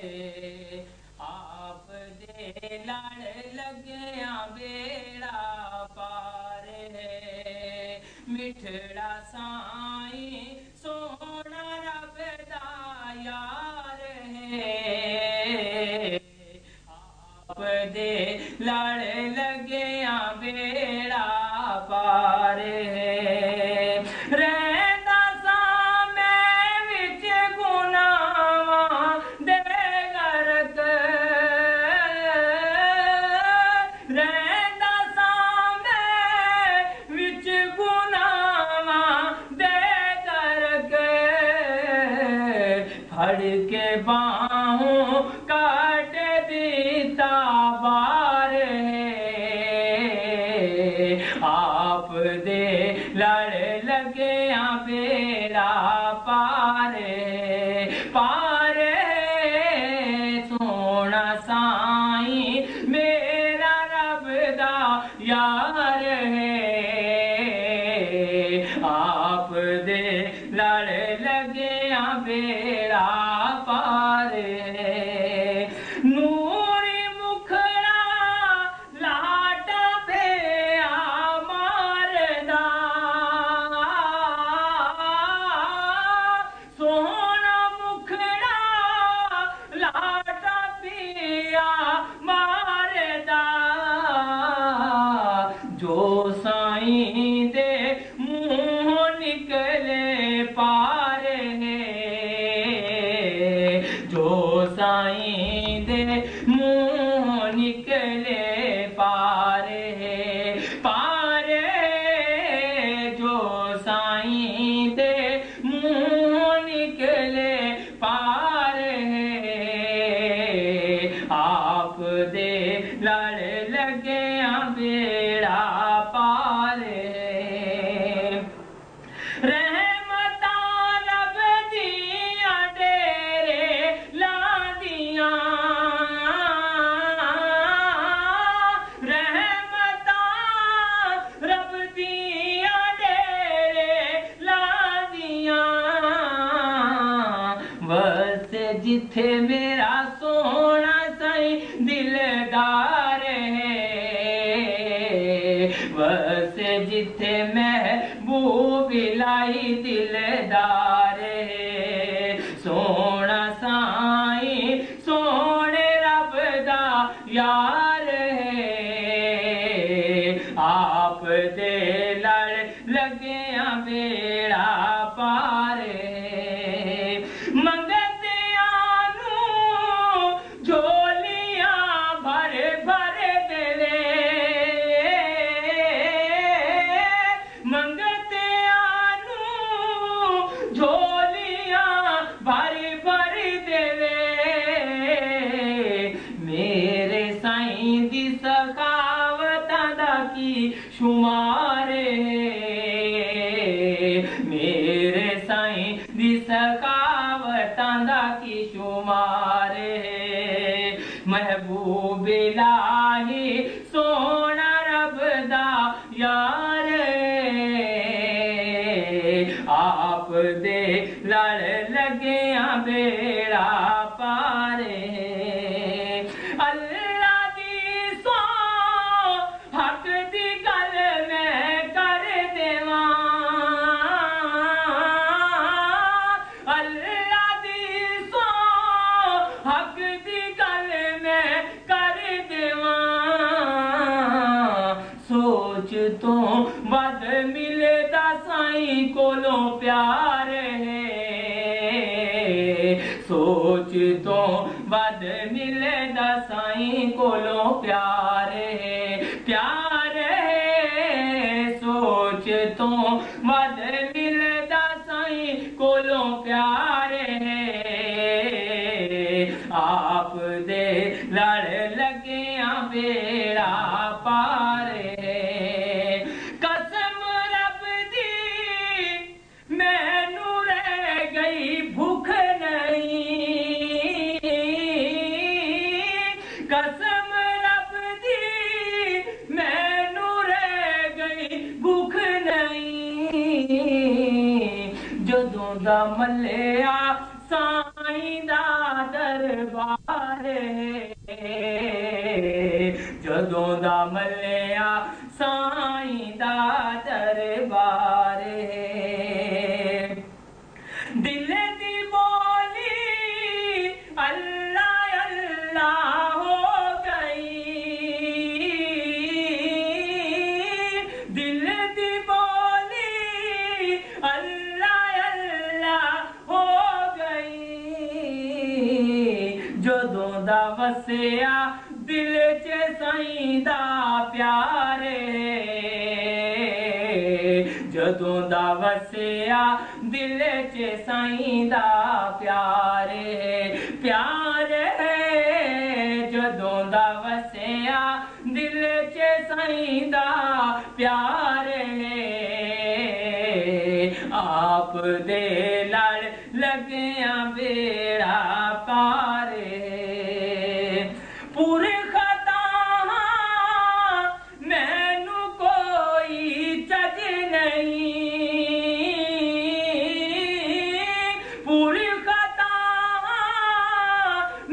आप दे लड़ लग्या बेड़ा पार है। मिठड़ा साईं सोना रब दा यार है। आप दे लड़ लग्या बेड़ा पार है। फड़ के बाहों काट देता बार है। आप दे लड़ लग्या बेड़ा पार है। पार है सोना साईं मेरा रब दा यार है। आप दे लड़ लग्या बेड़ा पार है। नूरी मुखड़ा लाटा पे मारदा सोना मुखड़ा लाटा पिया मारदा। जो साईं दे मुंह निकले पार है। जो साईं दे मुंह निकले पार है। पार जो साईं दे मुंह निकले पार है। आप दे लड़ लग्या बेड़ा पार है। बस जिथे मेरा सोना साईं दिलदार है। बस जिथे महबूब लाई दिलदार है। सोना साईं सोने रब दा यार है। आप दे लड़ लग्या बेड़ा पार है। मेरे साईं दी सखावतां दा की शुमार है। मेरे साईं दी सखावतां दा की शुमार है। महबूब इलाही सोना रब दा यार है। आप दे लड़ लग्या बेड़ा पार है। अल्लाह दी सौ हक दी गल मैं कर देवां। अल्लाह दी सौ हक दी गल मैं कर देवां। सोच तो बद मिलदा साईं कोलों प्यार है। सोच तो बद मिलदा साईं कोलों प्यार है। प्यार है सोच तो बद मिलदा साईं कोलों प्यार है। आप दे लड़ लग्या बेड़ा पार है। कसम रब दी मैनू रह गई भूख नहीं। कसम रब दी मैनू रह गई भूख नहीं। जदों दा मल्लिया साईं दा दरबार जदों दा मल्लिया साईं दा दरबार दिल दी बोली अल्लाह अल्लाह हो गई दिल दी बोली अल्लाह अल्लाह हो गई जदों दा वसिया दिल च साईं दा प्यार जदों दा वसिया दिल च साईं दा प्यार प्यार जदों दा वसिया दिल च साईं दा प्यार आप दे लड़ लगिया बेड़ा पार पूरे खता मैनू कोई चज नहीं पूरी खता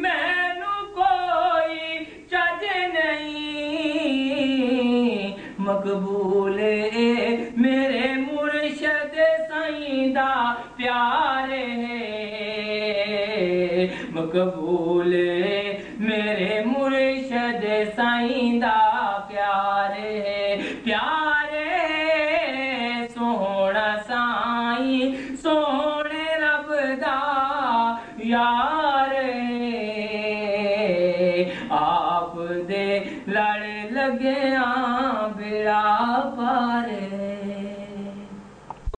मैनू कोई चज नहीं मकबूल मेरे मुर्शद साईं दा प्यार मकबूल मेरे मुर्शद साईं दा प्यार प्यार सोहना साईं सोहने रब दा यार आप दे लड़ लगिया बेड़ा पार